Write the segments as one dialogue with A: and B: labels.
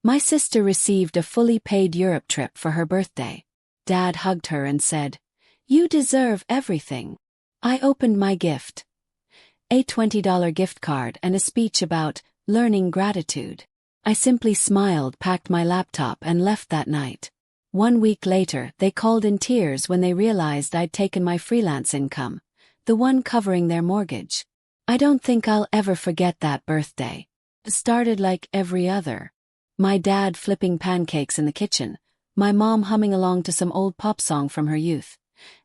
A: My sister received a fully paid Europe trip for her birthday. Dad hugged her and said, "You deserve everything." I opened my gift. A $20 gift card and a speech about learning gratitude. I simply smiled, packed my laptop, and left that night. 1 week later, they called in tears when they realized I'd taken my freelance income, the one covering their mortgage. I don't think I'll ever forget that birthday. It started like every other. My dad flipping pancakes in the kitchen, my mom humming along to some old pop song from her youth,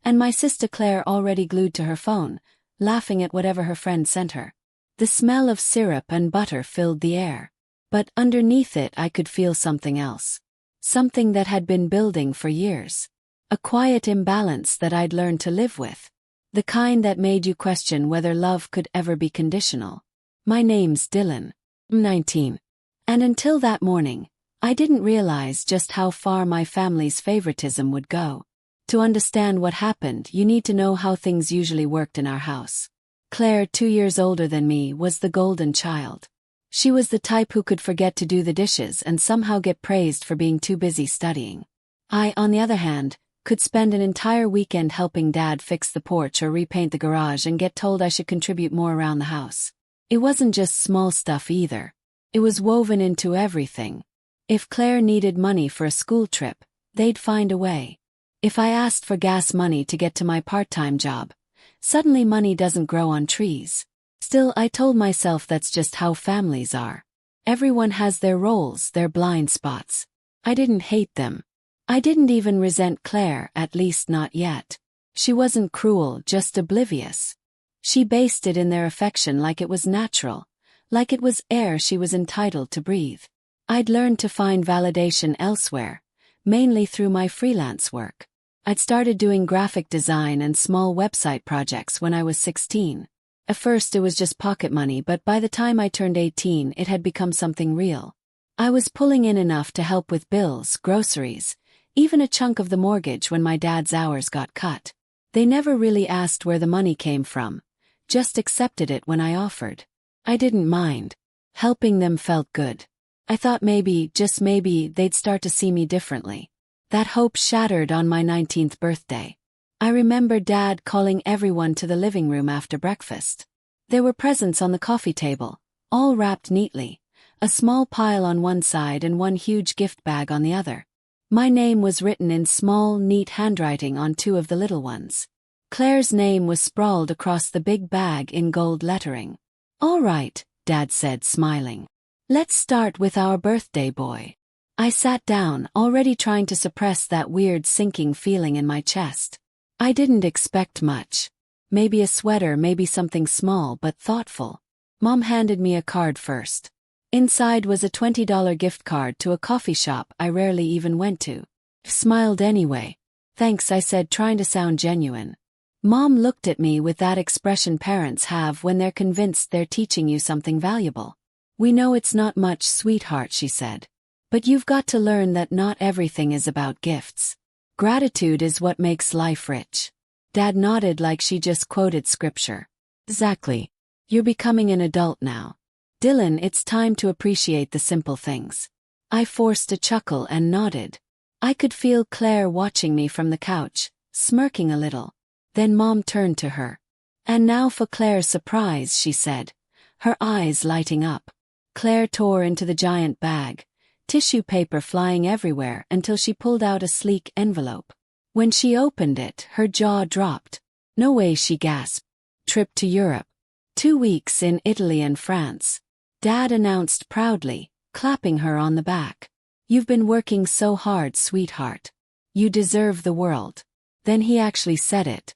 A: and my sister Claire already glued to her phone, laughing at whatever her friend sent her. The smell of syrup and butter filled the air. But underneath it I could feel something else. Something that had been building for years. A quiet imbalance that I'd learned to live with. The kind that made you question whether love could ever be conditional. My name's Dylan. I'm 19. And until that morning, I didn't realize just how far my family's favoritism would go. To understand what happened, you need to know how things usually worked in our house. Claire, 2 years older than me, was the golden child. She was the type who could forget to do the dishes and somehow get praised for being too busy studying. I, on the other hand, could spend an entire weekend helping Dad fix the porch or repaint the garage and get told I should contribute more around the house. It wasn't just small stuff either. It was woven into everything. If Claire needed money for a school trip, they'd find a way. If I asked for gas money to get to my part-time job, suddenly money doesn't grow on trees. Still, I told myself that's just how families are. Everyone has their roles, their blind spots. I didn't hate them. I didn't even resent Claire, at least not yet. She wasn't cruel, just oblivious. She based it in their affection like it was natural, like it was air she was entitled to breathe. I'd learned to find validation elsewhere, mainly through my freelance work. I'd started doing graphic design and small website projects when I was 16. At first it was just pocket money, but by the time I turned 18 it had become something real. I was pulling in enough to help with bills, groceries, even a chunk of the mortgage when my dad's hours got cut. They never really asked where the money came from, just accepted it when I offered. I didn't mind. Helping them felt good. I thought maybe, just maybe, they'd start to see me differently. That hope shattered on my 19th birthday. I remember Dad calling everyone to the living room after breakfast. There were presents on the coffee table, all wrapped neatly, a small pile on one side and one huge gift bag on the other. My name was written in small, neat handwriting on 2 of the little ones. Claire's name was sprawled across the big bag in gold lettering. "All right," Dad said, smiling. "Let's start with our birthday boy." I sat down, already trying to suppress that weird sinking feeling in my chest. I didn't expect much. Maybe a sweater, maybe something small but thoughtful. Mom handed me a card first. Inside was a $20 gift card to a coffee shop I rarely even went to. I smiled anyway. "Thanks," I said, trying to sound genuine. Mom looked at me with that expression parents have when they're convinced they're teaching you something valuable. "We know it's not much, sweetheart," she said. "But you've got to learn that not everything is about gifts. Gratitude is what makes life rich." Dad nodded like she just quoted scripture. "Exactly. You're becoming an adult now. Dylan, it's time to appreciate the simple things." I forced a chuckle and nodded. I could feel Claire watching me from the couch, smirking a little. Then Mom turned to her. "And now for Claire's surprise," she said, her eyes lighting up. Claire tore into the giant bag, tissue paper flying everywhere until she pulled out a sleek envelope. When she opened it, her jaw dropped. "No way," she gasped. "Trip to Europe. 2 weeks in Italy and France," Dad announced proudly, clapping her on the back. "You've been working so hard, sweetheart. You deserve the world." Then he actually said it.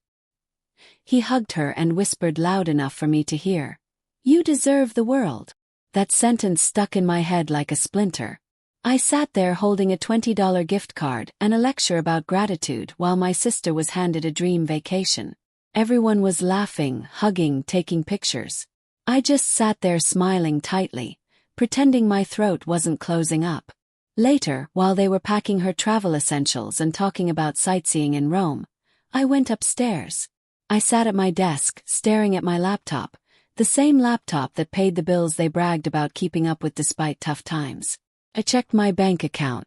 A: He hugged her and whispered loud enough for me to hear. "You deserve the world." That sentence stuck in my head like a splinter. I sat there holding a $20 gift card and a lecture about gratitude while my sister was handed a dream vacation. Everyone was laughing, hugging, taking pictures. I just sat there smiling tightly, pretending my throat wasn't closing up. Later, while they were packing her travel essentials and talking about sightseeing in Rome, I went upstairs. I sat at my desk, staring at my laptop, the same laptop that paid the bills they bragged about keeping up with despite tough times. I checked my bank account.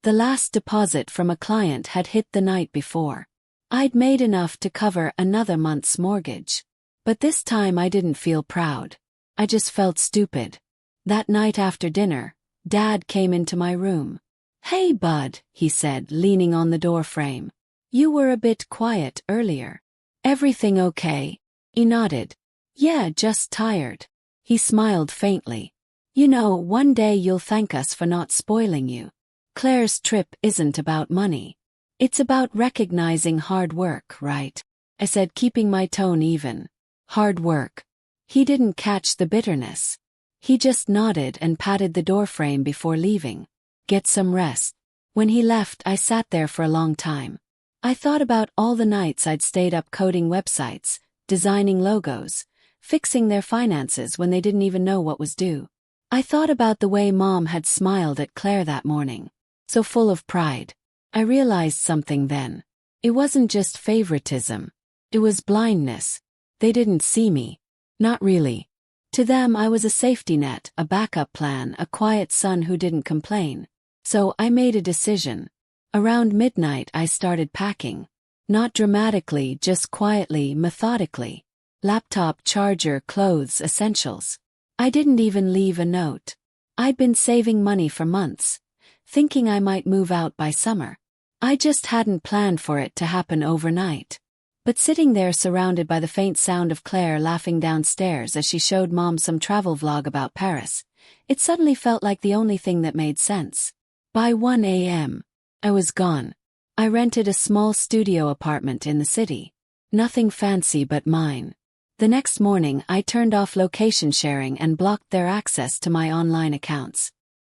A: The last deposit from a client had hit the night before. I'd made enough to cover another month's mortgage. But this time I didn't feel proud. I just felt stupid. That night after dinner, Dad came into my room. "Hey, bud," he said, leaning on the door frame. "You were a bit quiet earlier. Everything okay?" He nodded. "Yeah, just tired." He smiled faintly. "You know, one day you'll thank us for not spoiling you. Claire's trip isn't about money. It's about recognizing hard work, right?" I said, keeping my tone even. "Hard work." He didn't catch the bitterness. He just nodded and patted the doorframe before leaving. "Get some rest." When he left, I sat there for a long time. I thought about all the nights I'd stayed up coding websites, designing logos, fixing their finances when they didn't even know what was due. I thought about the way Mom had smiled at Claire that morning, so full of pride. I realized something then. It wasn't just favoritism. It was blindness. They didn't see me. Not really. To them I was a safety net, a backup plan, a quiet son who didn't complain. So I made a decision. Around midnight I started packing. Not dramatically, just quietly, methodically. Laptop, charger, clothes, essentials. I didn't even leave a note. I'd been saving money for months, thinking I might move out by summer. I just hadn't planned for it to happen overnight. But sitting there surrounded by the faint sound of Claire laughing downstairs as she showed Mom some travel vlog about Paris, it suddenly felt like the only thing that made sense. By 1 a.m., I was gone. I rented a small studio apartment in the city. Nothing fancy but mine. The next morning I turned off location sharing and blocked their access to my online accounts.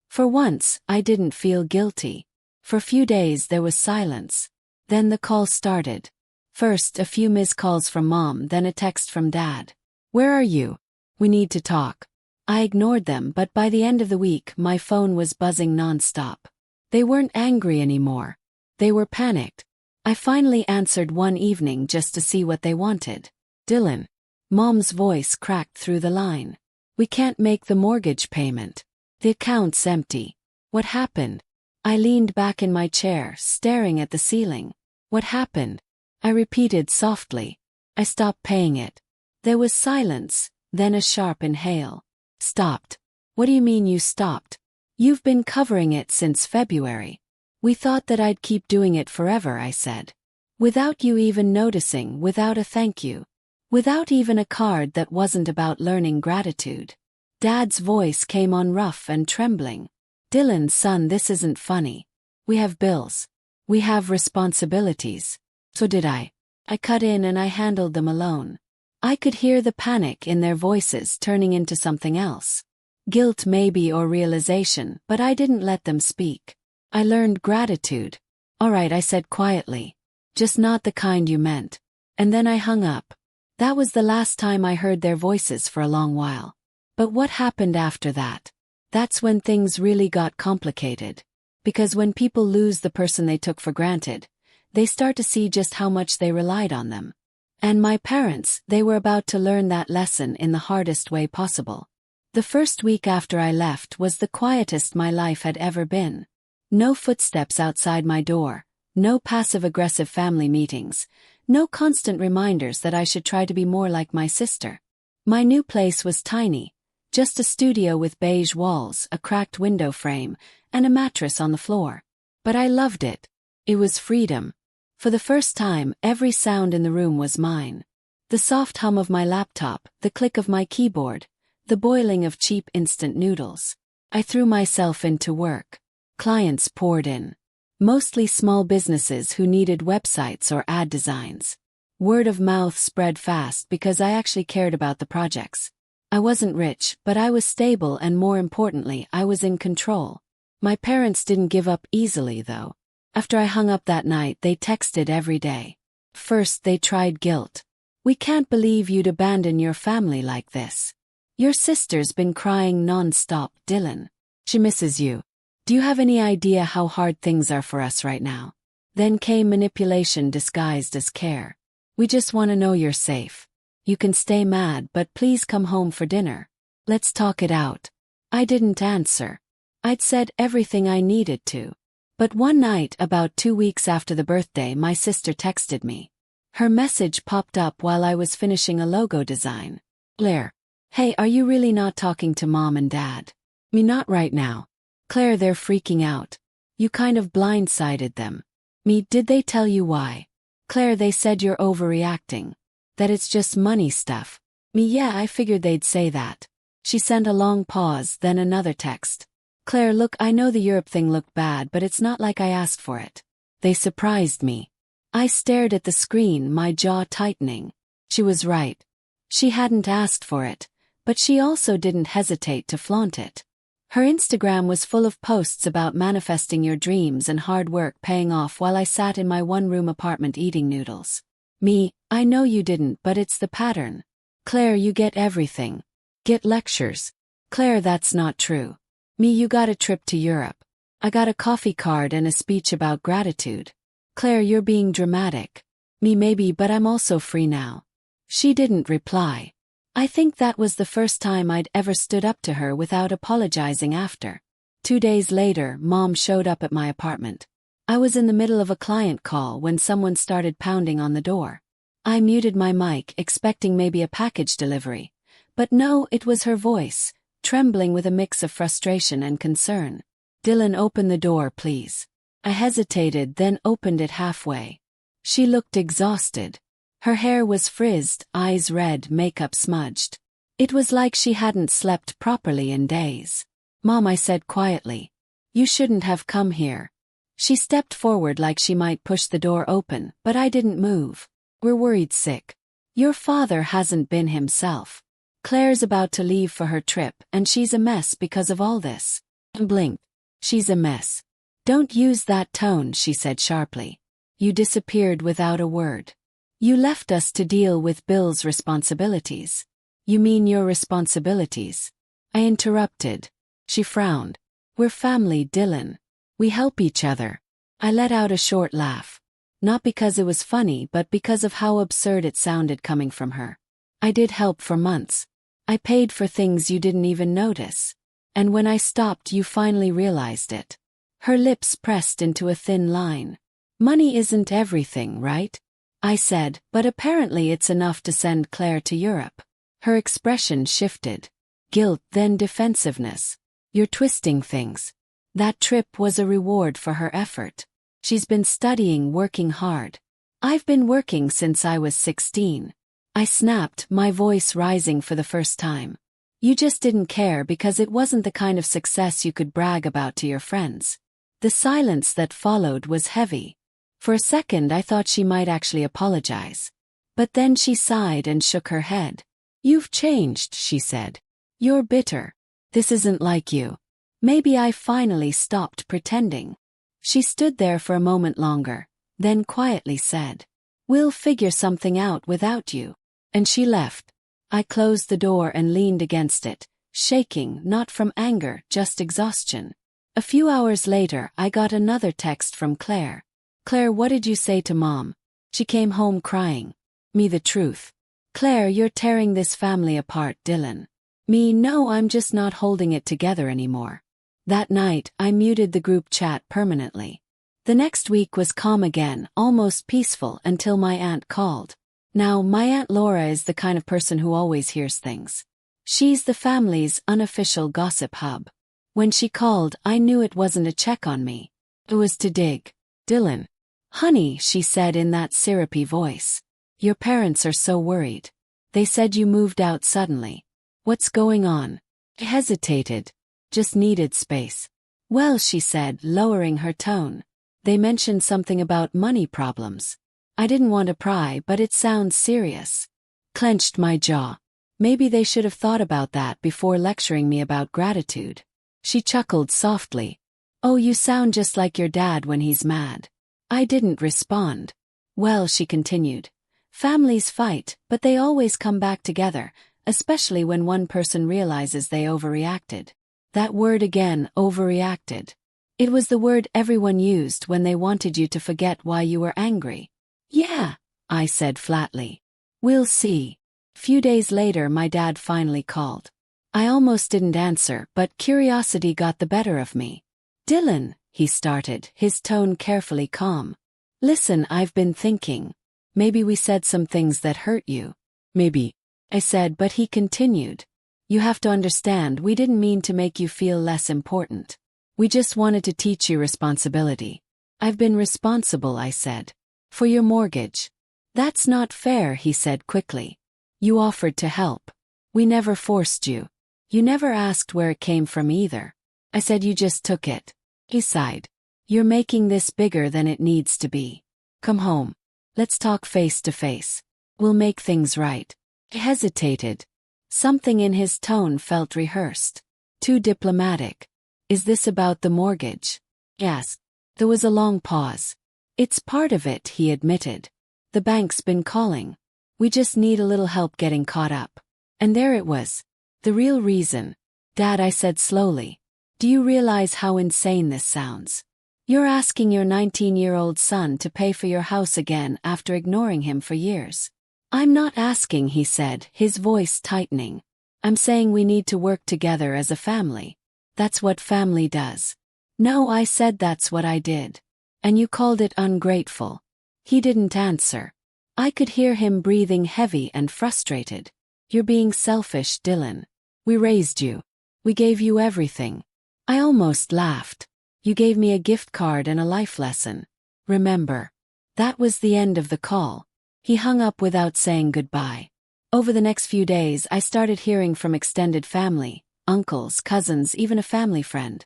A: For once, I didn't feel guilty. For a few days there was silence. Then the call started. First a few missed calls from Mom, then a text from Dad. "Where are you? We need to talk." I ignored them, but by the end of the week my phone was buzzing non-stop. They weren't angry anymore. They were panicked. I finally answered one evening just to see what they wanted. "Dylan." Mom's voice cracked through the line. "We can't make the mortgage payment. The account's empty." "What happened?" I leaned back in my chair, staring at the ceiling. "What happened?" I repeated softly. "I stopped paying it." There was silence, then a sharp inhale. "Stopped? What do you mean you stopped? You've been covering it since February." "We thought that I'd keep doing it forever," I said. "Without you even noticing, without a thank you. Without even a card that wasn't about learning gratitude." Dad's voice came on rough and trembling. "Dylan, son, this isn't funny. We have bills. We have responsibilities." So did I. I cut in and I handled them alone. I could hear the panic in their voices turning into something else. Guilt maybe, or realization, but I didn't let them speak. I learned gratitude. "All right," I said quietly. "Just not the kind you meant." And then I hung up. That was the last time I heard their voices for a long while. But what happened after that? That's when things really got complicated. Because when people lose the person they took for granted, they start to see just how much they relied on them. And my parents, they were about to learn that lesson in the hardest way possible. The first week after I left was the quietest my life had ever been. No footsteps outside my door, no passive-aggressive family meetings, no constant reminders that I should try to be more like my sister. My new place was tiny, just a studio with beige walls, a cracked window frame, and a mattress on the floor. But I loved it. It was freedom. For the first time, every sound in the room was mine. The soft hum of my laptop, the click of my keyboard, the boiling of cheap instant noodles. I threw myself into work. Clients poured in. Mostly small businesses who needed websites or ad designs. Word of mouth spread fast because I actually cared about the projects. I wasn't rich, but I was stable, and more importantly, I was in control. My parents didn't give up easily, though. After I hung up that night, they texted every day. First they tried guilt. "We can't believe you'd abandon your family like this. Your sister's been crying non-stop, Dylan. She misses you. Do you have any idea how hard things are for us right now?" Then came manipulation disguised as care. "We just want to know you're safe. You can stay mad, but please come home for dinner. Let's talk it out." I didn't answer. I'd said everything I needed to. But one night, about 2 weeks after the birthday, my sister texted me. Her message popped up while I was finishing a logo design. Claire. Hey, are you really not talking to mom and dad? Me, not right now. Claire, they're freaking out. You kind of blindsided them. Me, did they tell you why? Claire, they said you're overreacting. That it's just money stuff. Me, yeah, I figured they'd say that. She sent a long pause, then another text. Claire, look, I know the Europe thing looked bad, but it's not like I asked for it. They surprised me. I stared at the screen, my jaw tightening. She was right. She hadn't asked for it, but she also didn't hesitate to flaunt it. Her Instagram was full of posts about manifesting your dreams and hard work paying off while I sat in my one-room apartment eating noodles. Me, I know you didn't, but it's the pattern. Claire, you get everything. Get lectures. Claire, that's not true. Me, you got a trip to Europe. I got a coffee card and a speech about gratitude. Claire, you're being dramatic. Me, maybe, but I'm also free now. She didn't reply. I think that was the first time I'd ever stood up to her without apologizing after. 2 days later, Mom showed up at my apartment. I was in the middle of a client call when someone started pounding on the door. I muted my mic, expecting maybe a package delivery. But no, it was her voice, trembling with a mix of frustration and concern. Dylan, open the door, please. I hesitated, then opened it halfway. She looked exhausted. Her hair was frizzed, eyes red, makeup smudged. It was like she hadn't slept properly in days. Mom, I said quietly. You shouldn't have come here. She stepped forward like she might push the door open, but I didn't move. We're worried sick. Your father hasn't been himself. Claire's about to leave for her trip, and she's a mess because of all this. Blinked. She's a mess. Don't use that tone, she said sharply. You disappeared without a word. You left us to deal with Bill's responsibilities. You mean your responsibilities? I interrupted. She frowned. We're family, Dylan. We help each other. I let out a short laugh. Not because it was funny, but because of how absurd it sounded coming from her. I did help for months. I paid for things you didn't even notice. And when I stopped, you finally realized it. Her lips pressed into a thin line. Money isn't everything, right? I said, but apparently it's enough to send Claire to Europe. Her expression shifted. Guilt, then defensiveness. You're twisting things. That trip was a reward for her effort. She's been studying, working hard. I've been working since I was 16. I snapped, my voice rising for the first time. You just didn't care because it wasn't the kind of success you could brag about to your friends. The silence that followed was heavy. For a second I thought she might actually apologize. But then she sighed and shook her head. You've changed, she said. You're bitter. This isn't like you. Maybe I finally stopped pretending. She stood there for a moment longer, then quietly said, We'll figure something out without you. And she left. I closed the door and leaned against it, shaking, not from anger, just exhaustion. A few hours later, I got another text from Claire. Claire, what did you say to Mom? She came home crying. Me, the truth. Claire, you're tearing this family apart, Dylan. Me, no, I'm just not holding it together anymore. That night, I muted the group chat permanently. The next week was calm again, almost peaceful until my aunt called. Now, my Aunt Laura is the kind of person who always hears things. She's the family's unofficial gossip hub. When she called, I knew it wasn't a check on me. It was to dig. Dylan. Honey, she said in that syrupy voice. Your parents are so worried. They said you moved out suddenly. What's going on? I hesitated. Just needed space. Well, she said, lowering her tone. They mentioned something about money problems. I didn't want to pry, but it sounds serious. Clenched my jaw. Maybe they should have thought about that before lecturing me about gratitude. She chuckled softly. Oh, you sound just like your dad when he's mad. I didn't respond. Well, she continued. Families fight, but they always come back together, especially when one person realizes they overreacted. That word again, overreacted. It was the word everyone used when they wanted you to forget why you were angry. Yeah, I said flatly. We'll see. Few days later, my dad finally called. I almost didn't answer, but curiosity got the better of me. Dylan, he started, his tone carefully calm. Listen, I've been thinking. Maybe we said some things that hurt you. Maybe, I said, but he continued. You have to understand, we didn't mean to make you feel less important. We just wanted to teach you responsibility. I've been responsible, I said. For your mortgage. That's not fair, he said quickly. You offered to help. We never forced you. You never asked where it came from either. I said you just took it. He sighed. You're making this bigger than it needs to be. Come home. Let's talk face to face. We'll make things right. He hesitated. Something in his tone felt rehearsed. Too diplomatic. Is this about the mortgage? Yes. There was a long pause. It's part of it, he admitted. The bank's been calling. We just need a little help getting caught up. And there it was. The real reason. Dad, I said slowly. Do you realize how insane this sounds? You're asking your 19-year-old son to pay for your house again after ignoring him for years. I'm not asking, he said, his voice tightening. I'm saying we need to work together as a family. That's what family does. No, I said that's what I did. And you called it ungrateful. He didn't answer. I could hear him breathing heavy and frustrated. You're being selfish, Dylan. We raised you. We gave you everything. I almost laughed. You gave me a gift card and a life lesson. Remember. That was the end of the call. He hung up without saying goodbye. Over the next few days, I started hearing from extended family, uncles, cousins, even a family friend.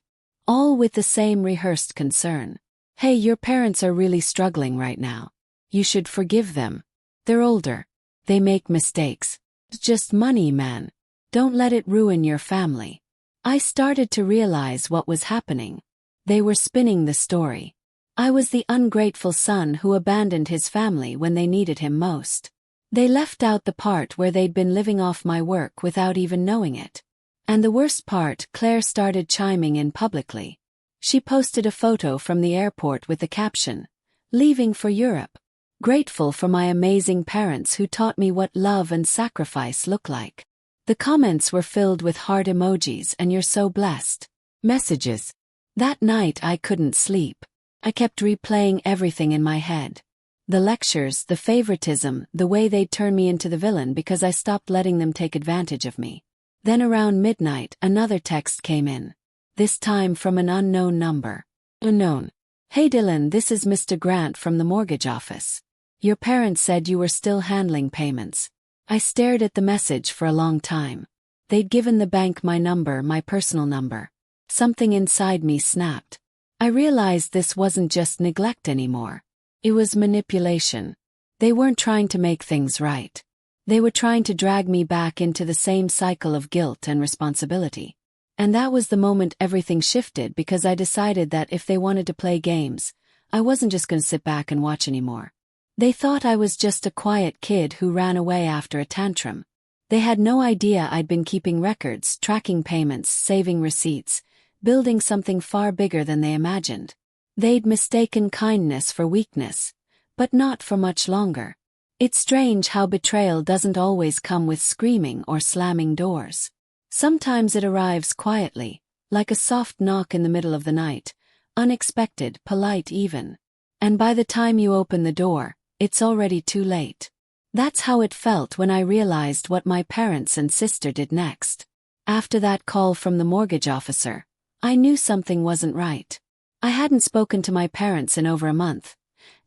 A: All with the same rehearsed concern. Hey, your parents are really struggling right now. You should forgive them. They're older. They make mistakes. It's just money, man. Don't let it ruin your family. I started to realize what was happening. They were spinning the story. I was the ungrateful son who abandoned his family when they needed him most. They left out the part where they'd been living off my work without even knowing it. And the worst part, Claire started chiming in publicly. She posted a photo from the airport with the caption, "Leaving for Europe. Grateful for my amazing parents who taught me what love and sacrifice look like." The comments were filled with heart emojis and "You're so blessed" messages. That night I couldn't sleep. I kept replaying everything in my head. The lectures, the favoritism, the way they'd turn me into the villain because I stopped letting them take advantage of me. Then around midnight, another text came in. This time from an unknown number. Unknown. Hey Dylan, this is Mr. Grant from the mortgage office. Your parents said you were still handling payments. I stared at the message for a long time. They'd given the bank my number, my personal number. Something inside me snapped. I realized this wasn't just neglect anymore. It was manipulation. They weren't trying to make things right. They were trying to drag me back into the same cycle of guilt and responsibility. And that was the moment everything shifted, because I decided that if they wanted to play games, I wasn't just going to sit back and watch anymore. They thought I was just a quiet kid who ran away after a tantrum. They had no idea I'd been keeping records, tracking payments, saving receipts, building something far bigger than they imagined. They'd mistaken kindness for weakness, but not for much longer. It's strange how betrayal doesn't always come with screaming or slamming doors. Sometimes it arrives quietly, like a soft knock in the middle of the night, unexpected, polite even. And by the time you open the door, it's already too late. That's how it felt when I realized what my parents and sister did next. After that call from the mortgage officer, I knew something wasn't right. I hadn't spoken to my parents in over a month,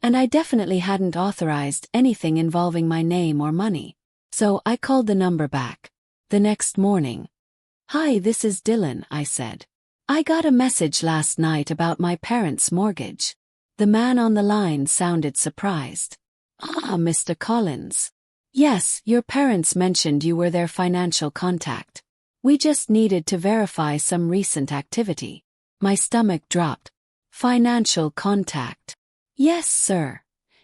A: and I definitely hadn't authorized anything involving my name or money. So I called the number back. The next morning. "Hi, this is Dylan," I said. "I got a message last night about my parents' mortgage." The man on the line sounded surprised. "Ah, Mr. Collins. Yes, your parents mentioned you were their financial contact. We just needed to verify some recent activity." My stomach dropped. "Financial contact?" "Yes, sir,"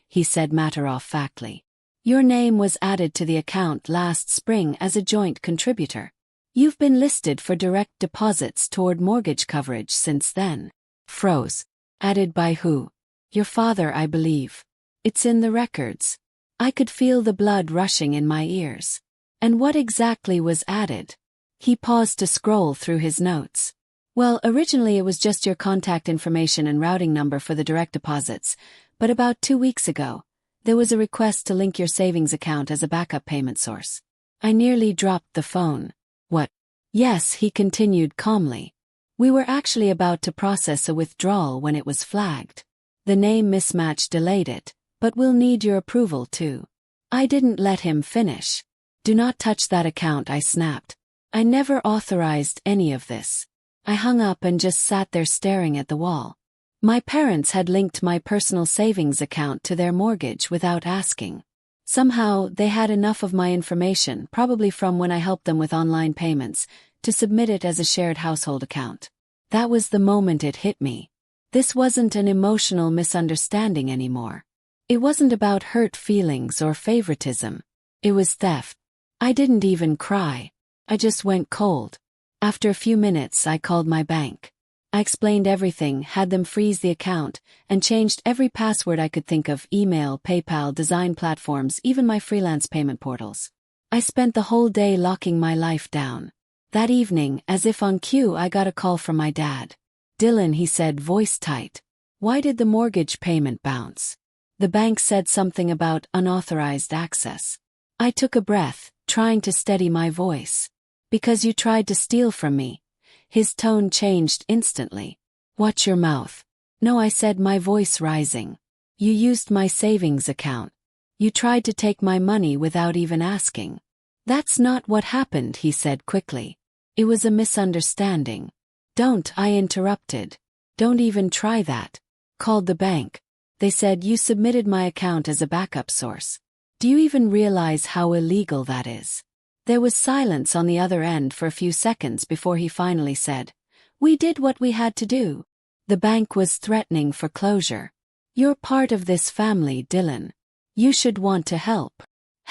A: he said matter-of-factly. "Your name was added to the account last spring as a joint contributor. You've been listed for direct deposits toward mortgage coverage since then." Froze. "Added by who?" "Your father, I believe. It's in the records." I could feel the blood rushing in my ears. "And what exactly was added?" He paused to scroll through his notes. Well, originally it was just your contact information and routing number for the direct deposits, but about 2 weeks ago, there was a request to link your savings account as a backup payment source. I nearly dropped the phone. What? Yes, he continued calmly. We were actually about to process a withdrawal when it was flagged. The name mismatch delayed it, but we'll need your approval too. I didn't let him finish. Do not touch that account, I snapped. I never authorized any of this. I hung up and just sat there staring at the wall. My parents had linked my personal savings account to their mortgage without asking. Somehow, they had enough of my information, probably from when I helped them with online payments, to submit it as a shared household account. That was the moment it hit me. This wasn't an emotional misunderstanding anymore. It wasn't about hurt feelings or favoritism. It was theft. I didn't even cry. I just went cold. After a few minutes, I called my bank. I explained everything, had them freeze the account, and changed every password I could think of: email, PayPal, design platforms, even my freelance payment portals. I spent the whole day locking my life down. That evening, as if on cue, I got a call from my dad. "Dylan," he said, voice tight. "Why did the mortgage payment bounce?" The bank said something about unauthorized access. I took a breath, trying to steady my voice. "Because you tried to steal from me." His tone changed instantly. "Watch your mouth." "No," I said, my voice rising. "You used my savings account. You tried to take my money without even asking." "That's not what happened," he said quickly. "It was a misunderstanding." "Don't," I interrupted. "Don't even try that." Called the bank. They said you submitted my account as a backup source. Do you even realize how illegal that is? There was silence on the other end for a few seconds before he finally said, "We did what we had to do." The bank was threatening foreclosure. "You're part of this family, Dylan. You should want to help."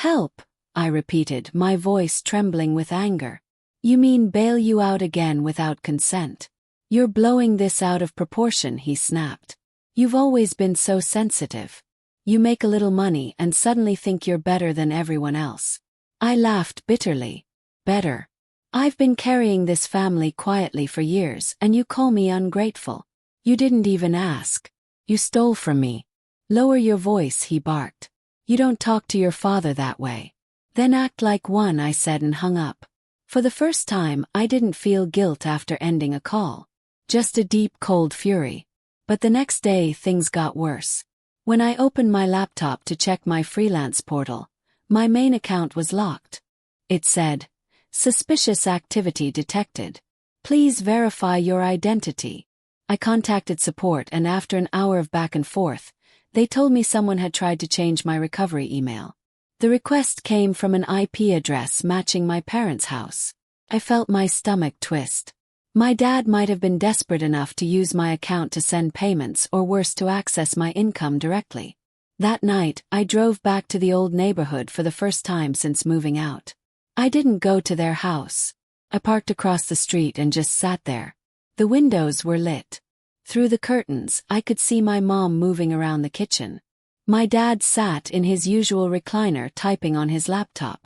A: "Help?" I repeated, my voice trembling with anger. "You mean bail you out again without consent? You're blowing this out of proportion," he snapped. "You've always been so sensitive. You make a little money and suddenly think you're better than everyone else." I laughed bitterly. "Better? I've been carrying this family quietly for years, and you call me ungrateful. You didn't even ask. You stole from me." "Lower your voice," he barked. "You don't talk to your father that way." "Then act like one," I said, and hung up. For the first time, I didn't feel guilt after ending a call. Just a deep, cold fury. But the next day, things got worse. When I opened my laptop to check my freelance portal, my main account was locked. It said, "Suspicious activity detected. Please verify your identity." I contacted support, and after an hour of back and forth, they told me someone had tried to change my recovery email. The request came from an IP address matching my parents' house. I felt my stomach twist. My dad might have been desperate enough to use my account to send payments, or worse, to access my income directly. That night, I drove back to the old neighborhood for the first time since moving out. I didn't go to their house. I parked across the street and just sat there. The windows were lit. Through the curtains, I could see my mom moving around the kitchen. My dad sat in his usual recliner typing on his laptop.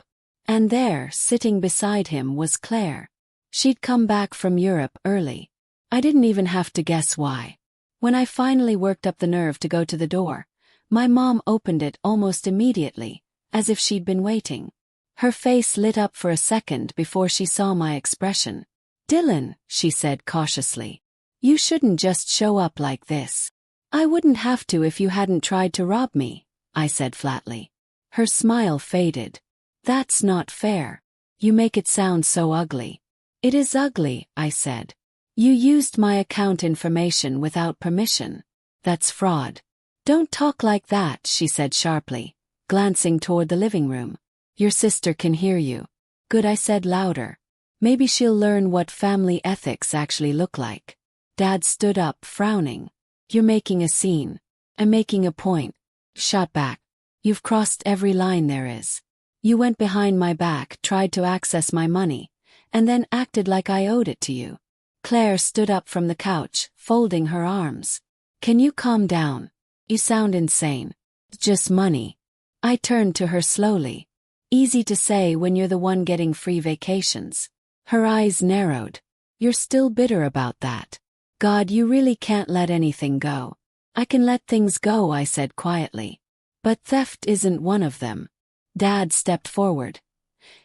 A: And there, sitting beside him, was Claire. She'd come back from Europe early. I didn't even have to guess why. When I finally worked up the nerve to go to the door, my mom opened it almost immediately, as if she'd been waiting. Her face lit up for a second before she saw my expression. "Dylan," she said cautiously, "you shouldn't just show up like this." "I wouldn't have to if you hadn't tried to rob me," I said flatly. Her smile faded. "That's not fair. You make it sound so ugly." "It is ugly," I said. "You used my account information without permission. That's fraud." "Don't talk like that," she said sharply, glancing toward the living room. "Your sister can hear you." "Good," I said louder. "Maybe she'll learn what family ethics actually look like." Dad stood up, frowning. "You're making a scene." "I'm making a point." Shot back. "You've crossed every line there is. You went behind my back, tried to access my money, and then acted like I owed it to you." Claire stood up from the couch, folding her arms. "Can you calm down? You sound insane." "Just money." I turned to her slowly. "Easy to say when you're the one getting free vacations." Her eyes narrowed. You're still bitter about that. God, you really can't let anything go. I can let things go, I said quietly. But theft isn't one of them. Dad stepped forward,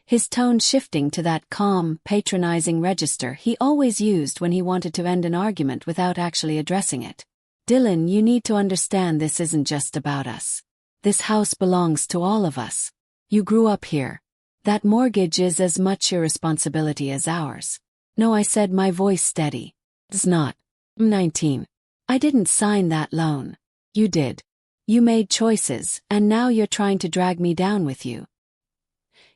A: his tone shifting to that calm, patronizing register he always used when he wanted to end an argument without actually addressing it. Dylan, you need to understand this isn't just about us. This house belongs to all of us. You grew up here. That mortgage is as much your responsibility as ours. No, I said, my voice steady. It's not. I'm 19. I didn't sign that loan. You did. You made choices, and now you're trying to drag me down with you.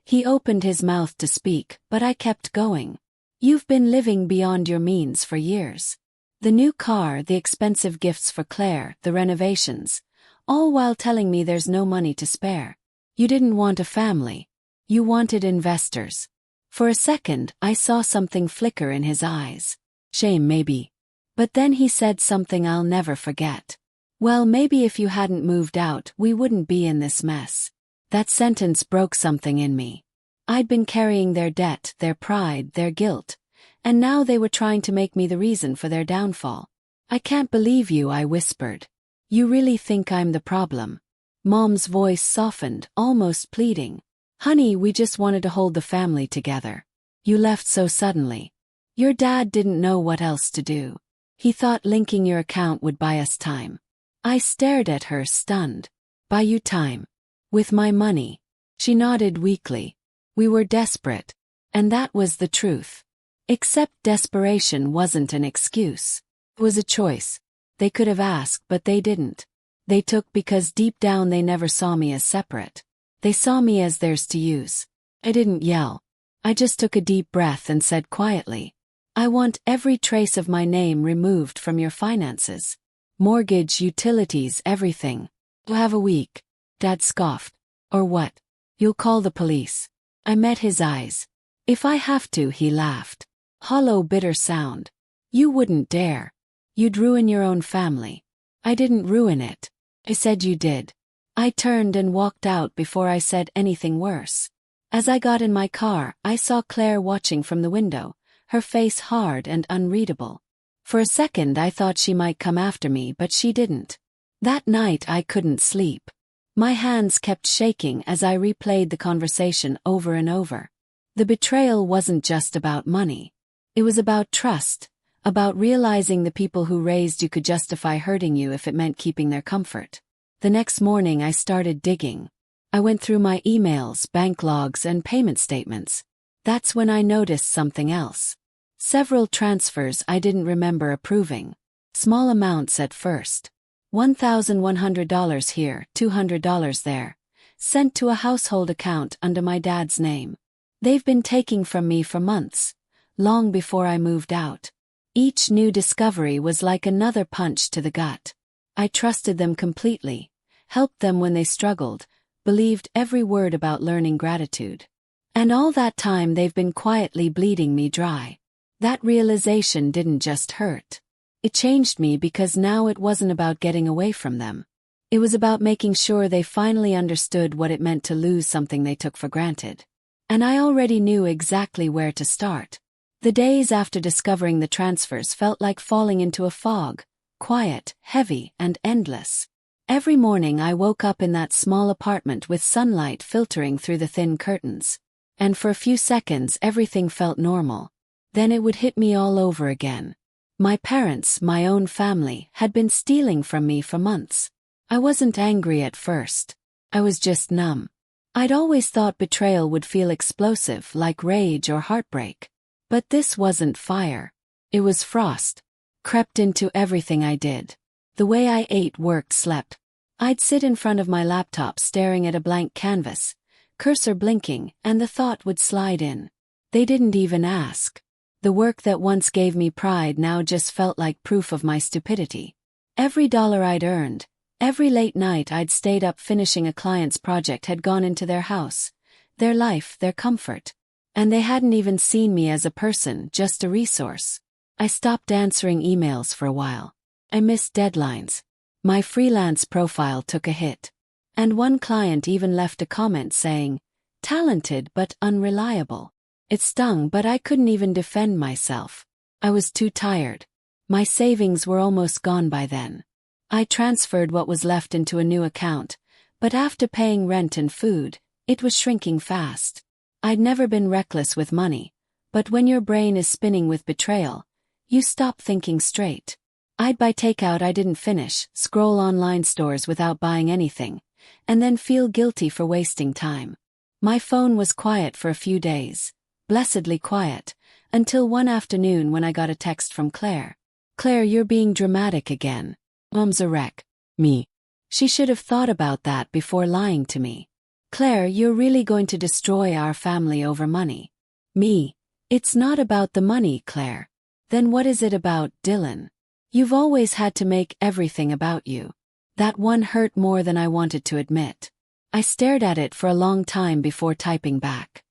A: He opened his mouth to speak, but I kept going. You've been living beyond your means for years. The new car, the expensive gifts for Claire, the renovations, all while telling me there's no money to spare. You didn't want a family. You wanted investors. For a second, I saw something flicker in his eyes. Shame, maybe. But then he said something I'll never forget. Well, maybe if you hadn't moved out, we wouldn't be in this mess. That sentence broke something in me. I'd been carrying their debt, their pride, their guilt, and now they were trying to make me the reason for their downfall. I can't believe you, I whispered. You really think I'm the problem? Mom's voice softened, almost pleading. Honey, we just wanted to hold the family together. You left so suddenly. Your dad didn't know what else to do. He thought linking your account would buy us time. I stared at her, stunned. Buy you time? With my money? She nodded weakly. We were desperate. And that was the truth. Except desperation wasn't an excuse. It was a choice. They could have asked, but they didn't. They took because deep down they never saw me as separate. They saw me as theirs to use. I didn't yell. I just took a deep breath and said quietly, I want every trace of my name removed from your finances. Mortgage, utilities, everything. You'll have a week. Dad scoffed. Or what? You'll call the police. I met his eyes. If I have to, he laughed. Hollow, bitter sound. You wouldn't dare. You'd ruin your own family. I didn't ruin it. I said you did. I turned and walked out before I said anything worse. As I got in my car, I saw Claire watching from the window, her face hard and unreadable. For a second I thought she might come after me, but she didn't. That night I couldn't sleep. My hands kept shaking as I replayed the conversation over and over. The betrayal wasn't just about money. It was about trust, about realizing the people who raised you could justify hurting you if it meant keeping their comfort. The next morning I started digging. I went through my emails, bank logs, and payment statements. That's when I noticed something else. Several transfers I didn't remember approving. Small amounts at first. $1,100 here, $200 there. Sent to a household account under my dad's name. They've been taking from me for months, long before I moved out. Each new discovery was like another punch to the gut. I trusted them completely, helped them when they struggled, believed every word about learning gratitude. And all that time they've been quietly bleeding me dry. That realization didn't just hurt. It changed me because now it wasn't about getting away from them. It was about making sure they finally understood what it meant to lose something they took for granted. And I already knew exactly where to start. The days after discovering the transfers felt like falling into a fog, quiet, heavy, and endless. Every morning I woke up in that small apartment with sunlight filtering through the thin curtains. And for a few seconds everything felt normal. Then it would hit me all over again. My parents, my own family, had been stealing from me for months. I wasn't angry at first. I was just numb. I'd always thought betrayal would feel explosive, like rage or heartbreak. But this wasn't fire. It was frost. Crept into everything I did. The way I ate, worked, slept. I'd sit in front of my laptop staring at a blank canvas, cursor blinking, and the thought would slide in. They didn't even ask. The work that once gave me pride now just felt like proof of my stupidity. Every dollar I'd earned, every late night I'd stayed up finishing a client's project had gone into their house, their life, their comfort. And they hadn't even seen me as a person, just a resource. I stopped answering emails for a while. I missed deadlines. My freelance profile took a hit. And one client even left a comment saying, talented but unreliable. It stung, but I couldn't even defend myself. I was too tired. My savings were almost gone by then. I transferred what was left into a new account, but after paying rent and food, it was shrinking fast. I'd never been reckless with money, but when your brain is spinning with betrayal, you stop thinking straight. I'd buy takeout I didn't finish, scroll online stores without buying anything, and then feel guilty for wasting time. My phone was quiet for a few days, blessedly quiet, until one afternoon when I got a text from Claire. "Claire, you're being dramatic again. Mom's a wreck." Me. She should have thought about that before lying to me. "Claire, you're really going to destroy our family over money." Me. "It's not about the money, Claire." "Then what is it about, Dylan? You've always had to make everything about you." That one hurt more than I wanted to admit. I stared at it for a long time before typing back.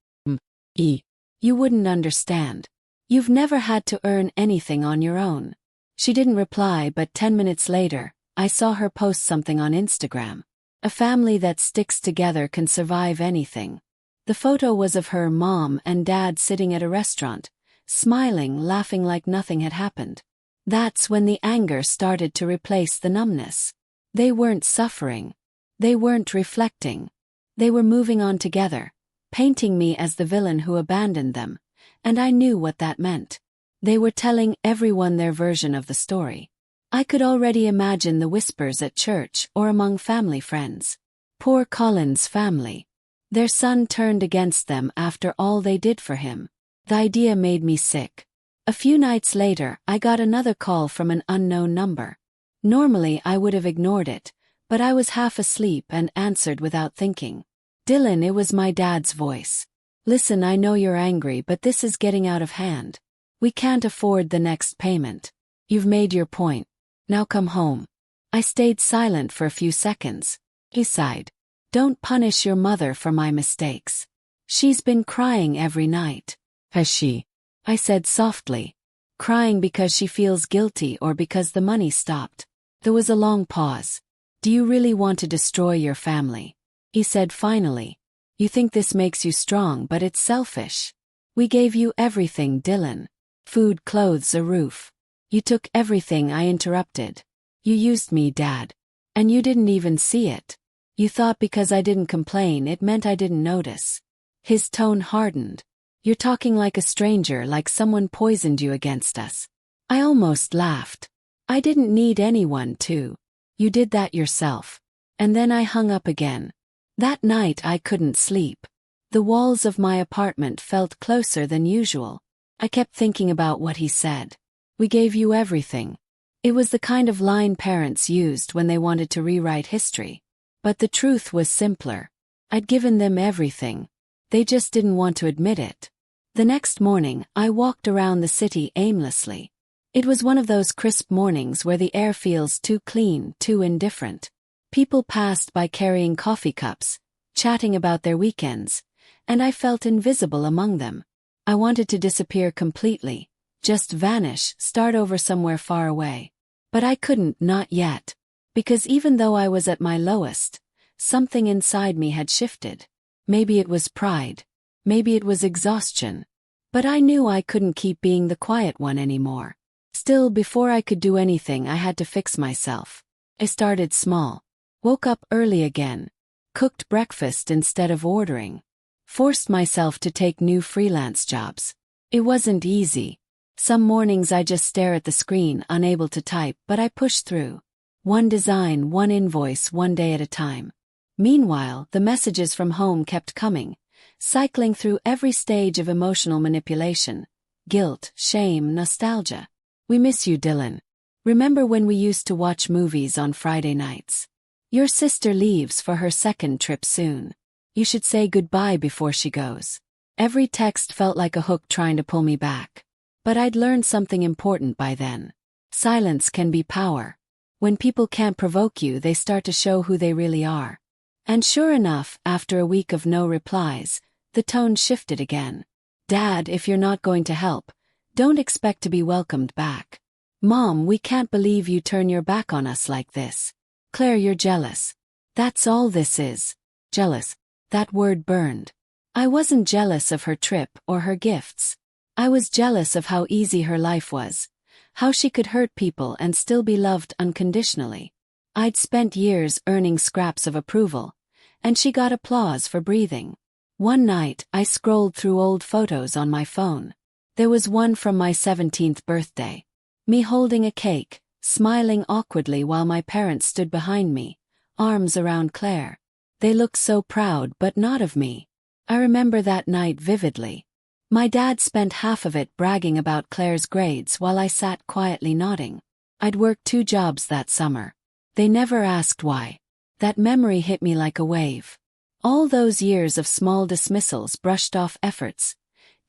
A: You wouldn't understand. You've never had to earn anything on your own." She didn't reply, but 10 minutes later, I saw her post something on Instagram. "A family that sticks together can survive anything." The photo was of her mom and dad sitting at a restaurant, smiling, laughing like nothing had happened. That's when the anger started to replace the numbness. They weren't suffering. They weren't reflecting. They were moving on together, painting me as the villain who abandoned them, and I knew what that meant. They were telling everyone their version of the story. I could already imagine the whispers at church or among family friends. Poor Colin's family. Their son turned against them after all they did for him. The idea made me sick. A few nights later, I got another call from an unknown number. Normally I would have ignored it, but I was half asleep and answered without thinking. "Dylan," it was my dad's voice. "Listen, I know you're angry, but this is getting out of hand. We can't afford the next payment. You've made your point. Now come home." I stayed silent for a few seconds. He sighed. "Don't punish your mother for my mistakes. She's been crying every night." "Has she?" I said softly. "Crying because she feels guilty or because the money stopped?" There was a long pause. "Do you really want to destroy your family?" He said finally. "You think this makes you strong, but it's selfish. We gave you everything, Dylan. Food, clothes, a roof. You took everything." I interrupted. "You used me, Dad. And you didn't even see it. You thought because I didn't complain it meant I didn't notice." His tone hardened. "You're talking like a stranger, like someone poisoned you against us." I almost laughed. "I didn't need anyone to. You did that yourself." And then I hung up again. That night I couldn't sleep. The walls of my apartment felt closer than usual. I kept thinking about what he said. "We gave you everything." It was the kind of line parents used when they wanted to rewrite history. But the truth was simpler. I'd given them everything. They just didn't want to admit it. The next morning, I walked around the city aimlessly. It was one of those crisp mornings where the air feels too clean, too indifferent. People passed by carrying coffee cups, chatting about their weekends, and I felt invisible among them. I wanted to disappear completely, just vanish, start over somewhere far away. But I couldn't, not yet. Because even though I was at my lowest, something inside me had shifted. Maybe it was pride. Maybe it was exhaustion. But I knew I couldn't keep being the quiet one anymore. Still, before I could do anything, I had to fix myself. I started small. Woke up early again. Cooked breakfast instead of ordering. Forced myself to take new freelance jobs. It wasn't easy. Some mornings I just stare at the screen, unable to type, but I push through. One design, one invoice, one day at a time. Meanwhile, the messages from home kept coming, cycling through every stage of emotional manipulation. Guilt, shame, nostalgia. "We miss you, Dylan. Remember when we used to watch movies on Friday nights? Your sister leaves for her second trip soon. You should say goodbye before she goes." Every text felt like a hook trying to pull me back. But I'd learned something important by then. Silence can be power. When people can't provoke you, they start to show who they really are. And sure enough, after a week of no replies, the tone shifted again. "Dad, if you're not going to help, don't expect to be welcomed back." "Mom, we can't believe you turn your back on us like this." "Claire, you're jealous. That's all this is. Jealous." That word burned. I wasn't jealous of her trip or her gifts. I was jealous of how easy her life was, how she could hurt people and still be loved unconditionally. I'd spent years earning scraps of approval, and she got applause for breathing. One night, I scrolled through old photos on my phone. There was one from my 17th birthday. Me holding a cake, smiling awkwardly while my parents stood behind me, arms around Claire. They looked so proud but not of me. I remember that night vividly. My dad spent half of it bragging about Claire's grades while I sat quietly nodding. I'd worked 2 jobs that summer. They never asked why. That memory hit me like a wave. All those years of small dismissals brushed off efforts.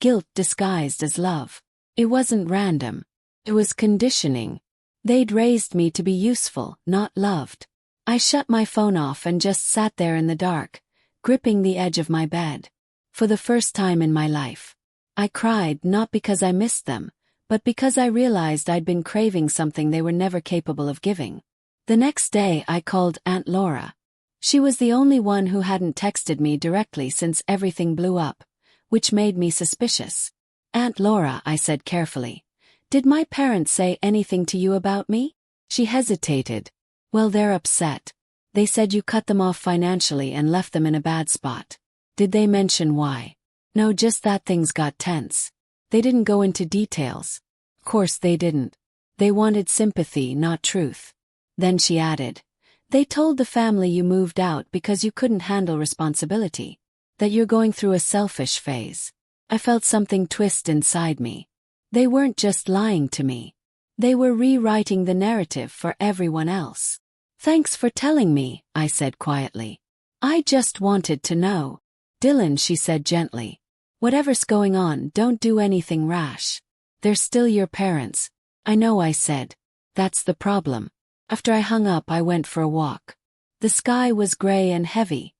A: Guilt disguised as love. It wasn't random. It was conditioning. They'd raised me to be useful, not loved. I shut my phone off and just sat there in the dark, gripping the edge of my bed. For the first time in my life. I cried not because I missed them, but because I realized I'd been craving something they were never capable of giving. The next day I called Aunt Laura. She was the only one who hadn't texted me directly since everything blew up, which made me suspicious. Aunt Laura, I said carefully, did my parents say anything to you about me? She hesitated. Well, they're upset. They said you cut them off financially and left them in a bad spot. Did they mention why? No, just that things got tense. They didn't go into details. Of course they didn't. They wanted sympathy, not truth. Then she added, they told the family you moved out because you couldn't handle responsibility. That you're going through a selfish phase. I felt something twist inside me. They weren't just lying to me. They were rewriting the narrative for everyone else. Thanks for telling me, I said quietly. I just wanted to know. Dylan, she said gently. Whatever's going on, don't do anything rash. They're still your parents. I know, I said. That's the problem. After I hung up, I went for a walk. The sky was gray and heavy,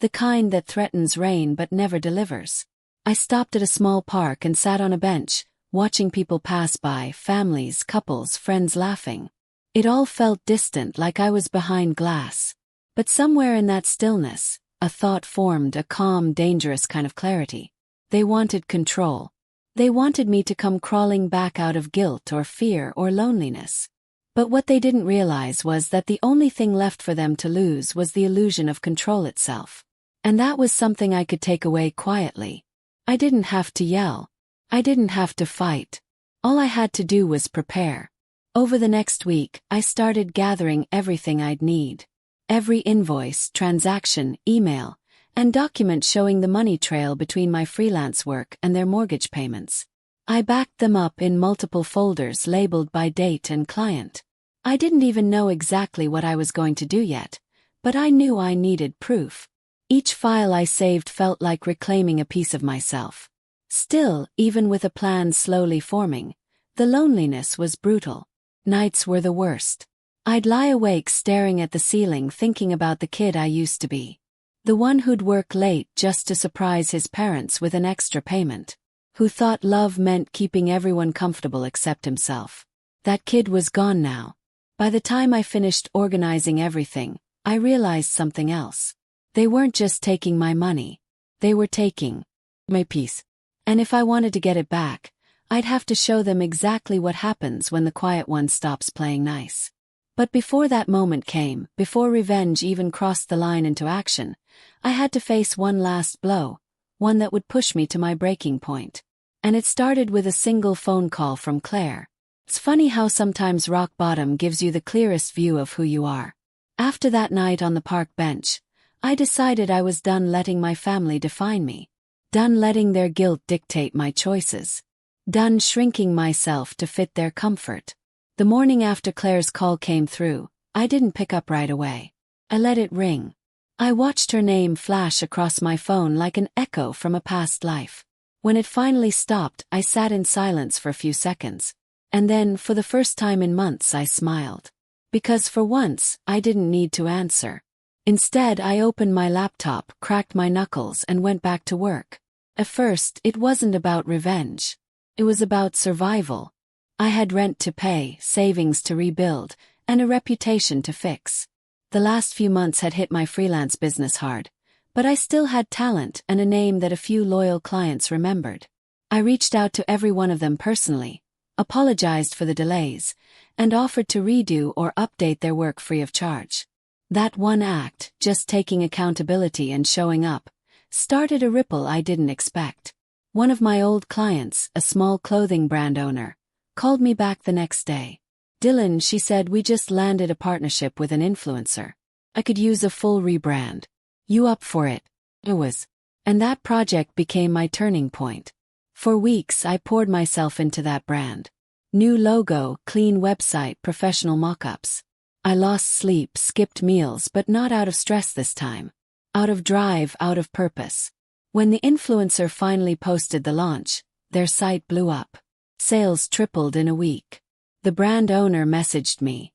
A: the kind that threatens rain but never delivers. I stopped at a small park and sat on a bench, watching people pass by, families, couples, friends laughing. It all felt distant, like I was behind glass. But somewhere in that stillness, a thought formed, a calm, dangerous kind of clarity. They wanted control. They wanted me to come crawling back out of guilt or fear or loneliness. But what they didn't realize was that the only thing left for them to lose was the illusion of control itself. And that was something I could take away quietly. I didn't have to yell. I didn't have to fight. All I had to do was prepare. Over the next week, I started gathering everything I'd need. Every invoice, transaction, email, and document showing the money trail between my freelance work and their mortgage payments. I backed them up in multiple folders labeled by date and client. I didn't even know exactly what I was going to do yet, but I knew I needed proof. Each file I saved felt like reclaiming a piece of myself. Still, even with a plan slowly forming, the loneliness was brutal. Nights were the worst. I'd lie awake staring at the ceiling thinking about the kid I used to be. The one who'd work late just to surprise his parents with an extra payment. Who thought love meant keeping everyone comfortable except himself. That kid was gone now. By the time I finished organizing everything, I realized something else. They weren't just taking my money. They were taking my peace. And if I wanted to get it back, I'd have to show them exactly what happens when the quiet one stops playing nice. But before that moment came, before revenge even crossed the line into action, I had to face one last blow, one that would push me to my breaking point. And it started with a single phone call from Claire. It's funny how sometimes rock bottom gives you the clearest view of who you are. After that night on the park bench, I decided I was done letting my family define me. Done letting their guilt dictate my choices. Done shrinking myself to fit their comfort. The morning after Claire's call came through, I didn't pick up right away. I let it ring. I watched her name flash across my phone like an echo from a past life. When it finally stopped, I sat in silence for a few seconds. And then, for the first time in months, I smiled. Because for once, I didn't need to answer. Instead, I opened my laptop, cracked my knuckles, and went back to work. At first, it wasn't about revenge. It was about survival. I had rent to pay, savings to rebuild, and a reputation to fix. The last few months had hit my freelance business hard, But I still had talent and a name that a few loyal clients remembered. I reached out to every one of them personally, apologized for the delays, and offered to redo or update their work free of charge. That one act, just taking accountability and showing up, started a ripple I didn't expect. One of my old clients, a small clothing brand owner, called me back the next day. "Dylan," she said, "we just landed a partnership with an influencer. I could use a full rebrand. You up for it?" It was. And that project became my turning point. For weeks I poured myself into that brand. New logo, clean website, professional mock-ups. I lost sleep, skipped meals, but not out of stress this time. Out of drive, out of purpose. When the influencer finally posted the launch, their site blew up. Sales tripled in a week. The brand owner messaged me.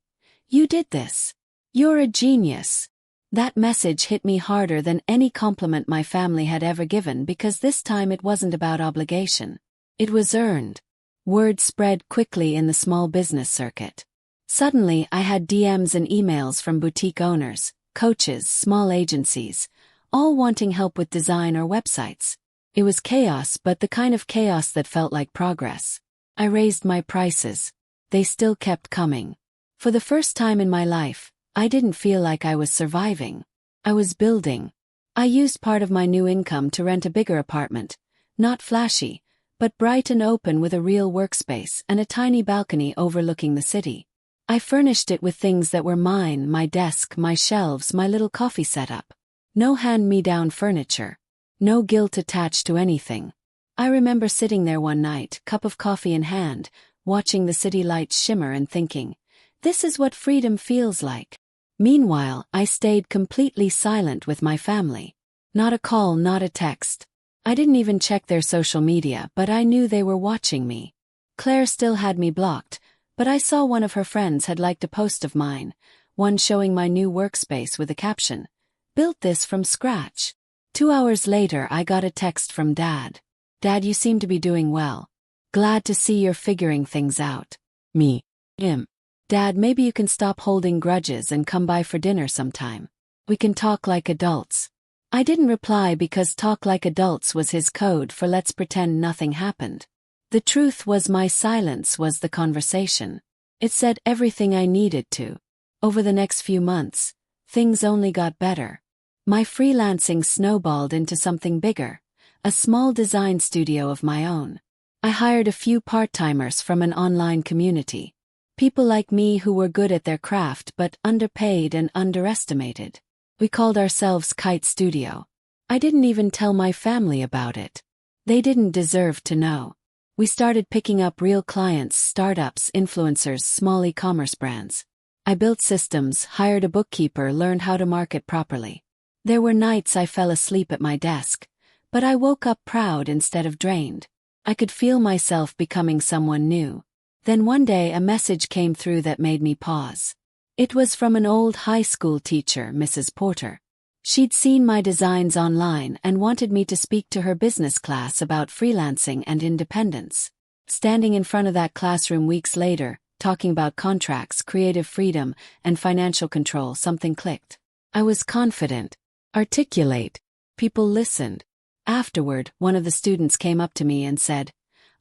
A: "You did this. You're a genius." That message hit me harder than any compliment my family had ever given, because this time it wasn't about obligation. It was earned. Word spread quickly in the small business circuit. Suddenly I had DMs and emails from boutique owners, coaches, small agencies, all wanting help with design or websites. It was chaos, but the kind of chaos that felt like progress. I raised my prices. They still kept coming. For the first time in my life, I didn't feel like I was surviving. I was building. I used part of my new income to rent a bigger apartment, not flashy, but bright and open, with a real workspace and a tiny balcony overlooking the city. I furnished it with things that were mine: my desk, my shelves, my little coffee setup. No hand-me-down furniture. No guilt attached to anything. I remember sitting there one night, cup of coffee in hand, watching the city lights shimmer and thinking, this is what freedom feels like. Meanwhile, I stayed completely silent with my family. Not a call, not a text. I didn't even check their social media, but I knew they were watching me. Claire still had me blocked, but I saw one of her friends had liked a post of mine, one showing my new workspace with a caption, "Built this from scratch." 2 hours later I got a text from Dad. "Dad, you seem to be doing well. Glad to see you're figuring things out." Me. Him. "Dad, maybe you can stop holding grudges and come by for dinner sometime. We can talk like adults." I didn't reply, because talk like adults was his code for let's pretend nothing happened. The truth was, my silence was the conversation. It said everything I needed to. Over the next few months, things only got better. My freelancing snowballed into something bigger, a small design studio of my own. I hired a few part-timers from an online community. People like me who were good at their craft but underpaid and underestimated. We called ourselves Kite Studio. I didn't even tell my family about it. They didn't deserve to know. We started picking up real clients, startups, influencers, small e-commerce brands. I built systems, hired a bookkeeper, learned how to market properly. There were nights I fell asleep at my desk, but I woke up proud instead of drained. I could feel myself becoming someone new. Then one day a message came through that made me pause. It was from an old high school teacher, Mrs. Porter. She'd seen my designs online and wanted me to speak to her business class about freelancing and independence. Standing in front of that classroom weeks later, talking about contracts, creative freedom, and financial control, something clicked. I was confident, articulate. People listened. Afterward, one of the students came up to me and said,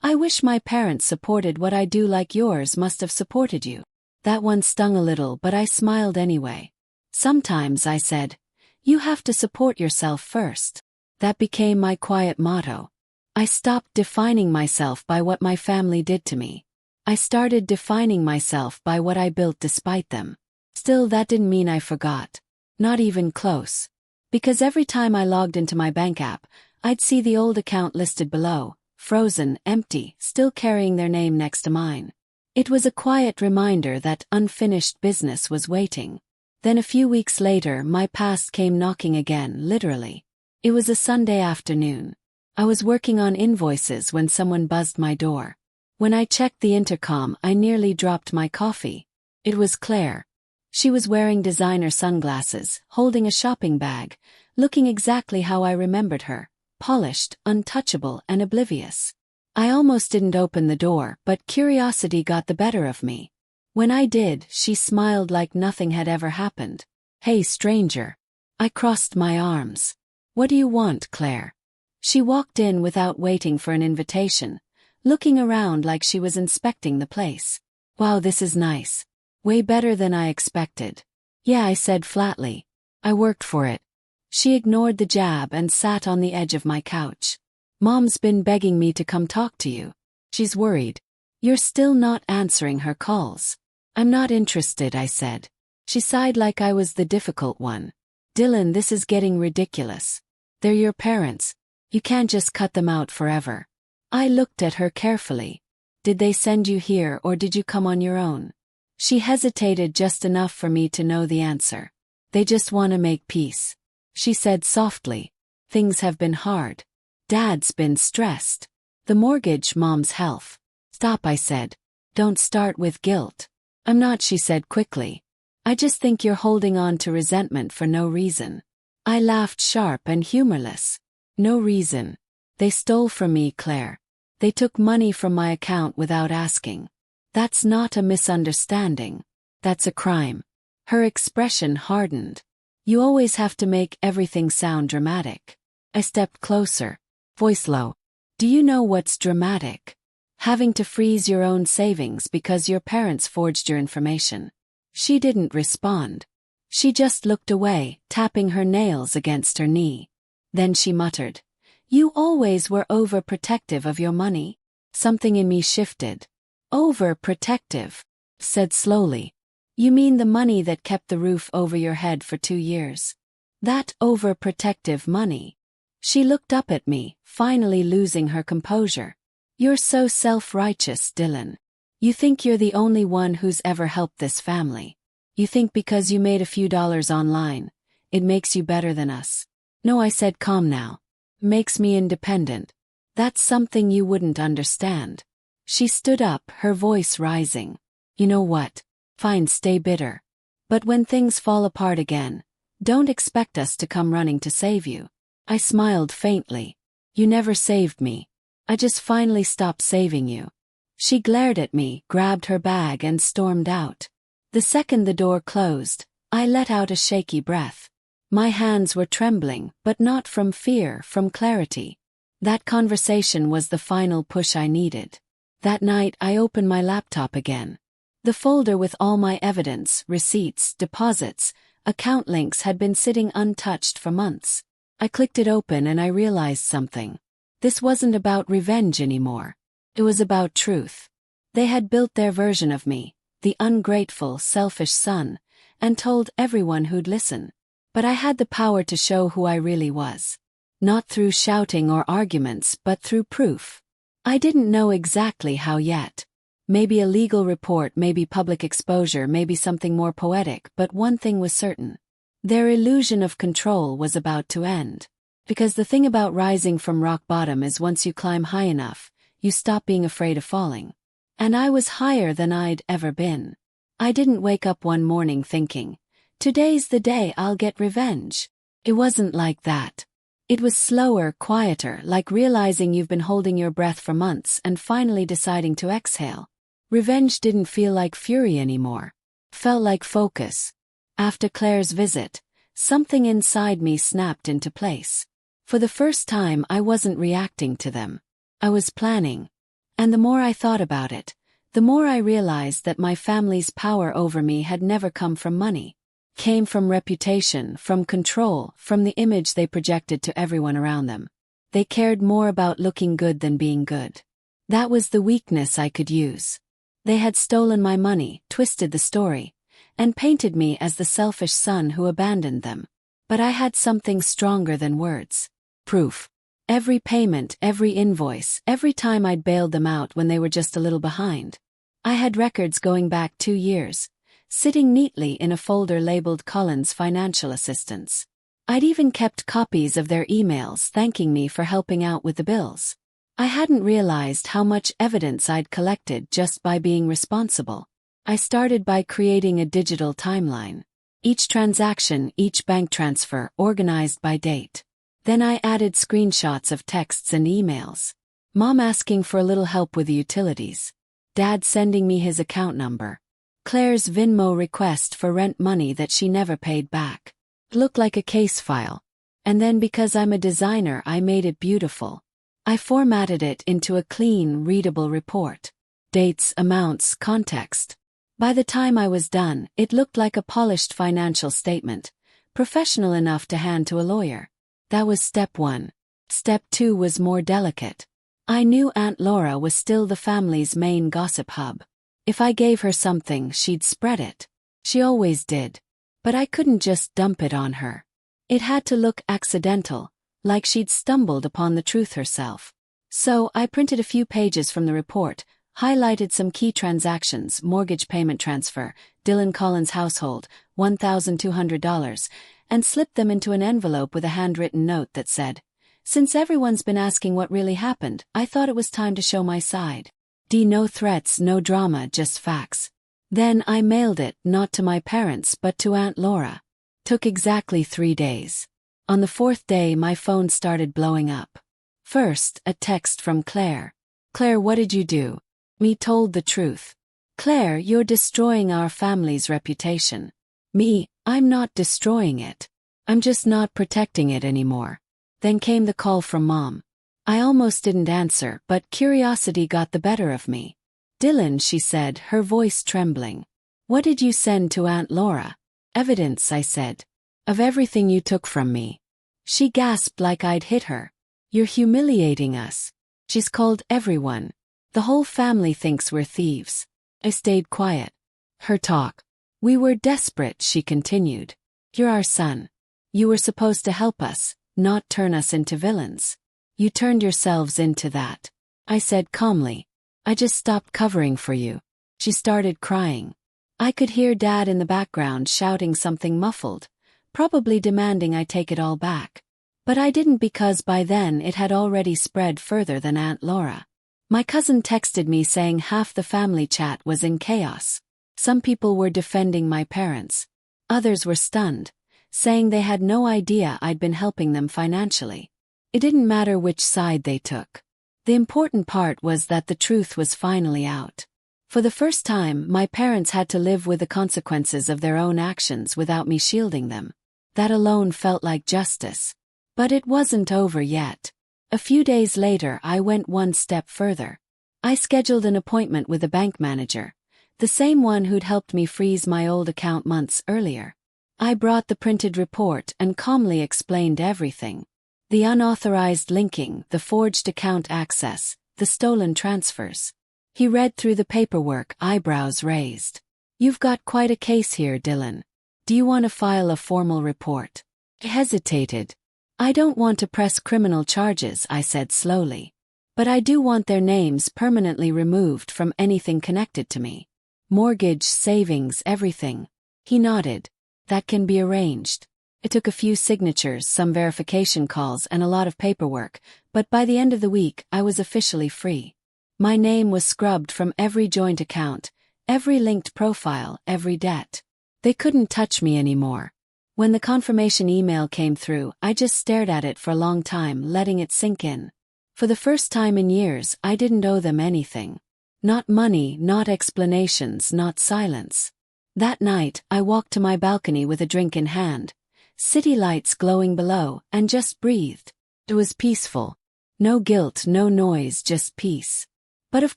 A: "I wish my parents supported what I do like yours must have supported you." That one stung a little, but I smiled anyway. "Sometimes," I said, "you have to support yourself first." That became my quiet motto. I stopped defining myself by what my family did to me. I started defining myself by what I built despite them. Still, that didn't mean I forgot. Not even close. Because every time I logged into my bank app, I'd see the old account listed below, frozen, empty, still carrying their name next to mine. It was a quiet reminder that unfinished business was waiting. Then a few weeks later, my past came knocking again, literally. It was a Sunday afternoon. I was working on invoices when someone buzzed my door. When I checked the intercom, I nearly dropped my coffee. It was Claire. She was wearing designer sunglasses, holding a shopping bag, looking exactly how I remembered her, polished, untouchable, and oblivious. I almost didn't open the door, but curiosity got the better of me. When I did, she smiled like nothing had ever happened. "Hey, stranger." I crossed my arms. What do you want, Claire? She walked in without waiting for an invitation, looking around like she was inspecting the place. Wow, this is nice. Way better than I expected. Yeah, I said flatly. I worked for it. She ignored the jab and sat on the edge of my couch. Mom's been begging me to come talk to you. She's worried. You're still not answering her calls. I'm not interested, I said. She sighed like I was the difficult one. Dylan, this is getting ridiculous. They're your parents. You can't just cut them out forever. I looked at her carefully. Did they send you here or did you come on your own? She hesitated just enough for me to know the answer. They just want to make peace. She said softly. Things have been hard. Dad's been stressed. The mortgage, Mom's health. Stop, I said. Don't start with guilt. I'm not, she said quickly. I just think you're holding on to resentment for no reason. I laughed sharp and humorless. No reason. They stole from me, Claire. They took money from my account without asking. That's not a misunderstanding. That's a crime. Her expression hardened. You always have to make everything sound dramatic. I stepped closer, voice low. Do you know what's dramatic? Having to freeze your own savings because your parents forged your information. She didn't respond. She just looked away, tapping her nails against her knee. Then she muttered, You always were overprotective of your money. Something in me shifted. Overprotective, said slowly. You mean the money that kept the roof over your head for 2 years? That overprotective money. She looked up at me, finally losing her composure. You're so self-righteous, Dylan. You think you're the only one who's ever helped this family. You think because you made a few dollars online, it makes you better than us. No, I said, calm now. Makes me independent. That's something you wouldn't understand. She stood up, her voice rising. You know what? Fine, stay bitter. But when things fall apart again, don't expect us to come running to save you. I smiled faintly. You never saved me. I just finally stopped saving you. She glared at me, grabbed her bag and stormed out. The second the door closed, I let out a shaky breath. My hands were trembling, but not from fear, from clarity. That conversation was the final push I needed. That night I opened my laptop again. The folder with all my evidence, receipts, deposits, account links had been sitting untouched for months. I clicked it open and I realized something. This wasn't about revenge anymore. It was about truth. They had built their version of me, the ungrateful, selfish son, and told everyone who'd listen. But I had the power to show who I really was. Not through shouting or arguments, but through proof. I didn't know exactly how yet. Maybe a legal report, maybe public exposure, maybe something more poetic, but one thing was certain. Their illusion of control was about to end. Because the thing about rising from rock bottom is once you climb high enough, you stop being afraid of falling. And I was higher than I'd ever been. I didn't wake up one morning thinking, today's the day I'll get revenge. It wasn't like that. It was slower, quieter, like realizing you've been holding your breath for months and finally deciding to exhale. Revenge didn't feel like fury anymore. Felt like focus. After Claire's visit, something inside me snapped into place. For the first time, I wasn't reacting to them. I was planning. And the more I thought about it, the more I realized that my family's power over me had never come from money. Came from reputation, from control, from the image they projected to everyone around them. They cared more about looking good than being good. That was the weakness I could use. They had stolen my money, twisted the story, and painted me as the selfish son who abandoned them. But I had something stronger than words. Proof. Every payment, every invoice, every time I'd bailed them out when they were just a little behind. I had records going back 2 years, sitting neatly in a folder labeled Collins Financial Assistance. I'd even kept copies of their emails thanking me for helping out with the bills. I hadn't realized how much evidence I'd collected just by being responsible. I started by creating a digital timeline. Each transaction, each bank transfer, organized by date. Then I added screenshots of texts and emails. Mom asking for a little help with the utilities. Dad sending me his account number. Claire's Venmo request for rent money that she never paid back. It looked like a case file. And then because I'm a designer, I made it beautiful. I formatted it into a clean, readable report. Dates, amounts, context. By the time I was done, it looked like a polished financial statement, professional enough to hand to a lawyer. That was step 1. Step 2 was more delicate. I knew Aunt Laura was still the family's main gossip hub. If I gave her something, she'd spread it. She always did. But I couldn't just dump it on her. It had to look accidental, like she'd stumbled upon the truth herself. So I printed a few pages from the report, highlighted some key transactions: mortgage payment transfer, Dylan Collins household, $1,200, and slipped them into an envelope with a handwritten note that said, "Since everyone's been asking what really happened, I thought it was time to show my side. No threats, no drama, just facts." Then I mailed it, not to my parents but to Aunt Laura. Took exactly 3 days. On the 4th day my phone started blowing up. First, a text from Claire. "Claire, what did you do?" Me told the truth. "Claire, you're destroying our family's reputation." Me, "I'm not destroying it. I'm just not protecting it anymore." Then came the call from Mom. I almost didn't answer, but curiosity got the better of me. "Dylan," she said, her voice trembling. "What did you send to Aunt Laura?" "Evidence," I said. "Of everything you took from me." She gasped like I'd hit her. "You're humiliating us." "She's called everyone. The whole family thinks we're thieves." I stayed quiet. Her talk. "We were desperate," she continued. "You're our son. You were supposed to help us, not turn us into villains. You turned yourselves into that." I said calmly, "I just stopped covering for you." She started crying. I could hear Dad in the background shouting something muffled, probably demanding I take it all back. But I didn't, because by then it had already spread further than Aunt Laura. My cousin texted me saying half the family chat was in chaos. Some people were defending my parents. Others were stunned, saying they had no idea I'd been helping them financially. It didn't matter which side they took. The important part was that the truth was finally out. For the first time, my parents had to live with the consequences of their own actions without me shielding them. That alone felt like justice. But it wasn't over yet. A few days later, I went one step further. I scheduled an appointment with a bank manager, the same one who'd helped me freeze my old account months earlier. I brought the printed report and calmly explained everything. The unauthorized linking, the forged account access, the stolen transfers. He read through the paperwork, eyebrows raised. "You've got quite a case here, Dylan. Do you want to file a formal report?" I hesitated. "I don't want to press criminal charges," I said slowly. "But I do want their names permanently removed from anything connected to me. Mortgage, savings, everything." He nodded. "That can be arranged." It took a few signatures, some verification calls, and a lot of paperwork, but by the end of the week, I was officially free. My name was scrubbed from every joint account, every linked profile, every debt. They couldn't touch me anymore. When the confirmation email came through, I just stared at it for a long time, letting it sink in. For the first time in years, I didn't owe them anything. Not money, not explanations, not silence. That night, I walked to my balcony with a drink in hand, city lights glowing below, and just breathed. It was peaceful. No guilt, no noise, just peace. But of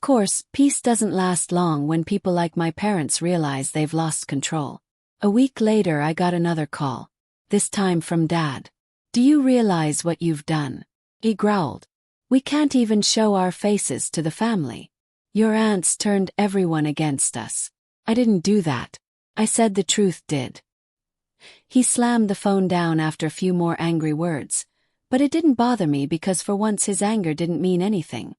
A: course, peace doesn't last long when people like my parents realize they've lost control. A week later I got another call. This time from Dad. "Do you realize what you've done?" He growled. "We can't even show our faces to the family. Your aunts turned everyone against us." "I didn't do that." I said the truth did. He slammed the phone down after a few more angry words, but it didn't bother me because for once his anger didn't mean anything.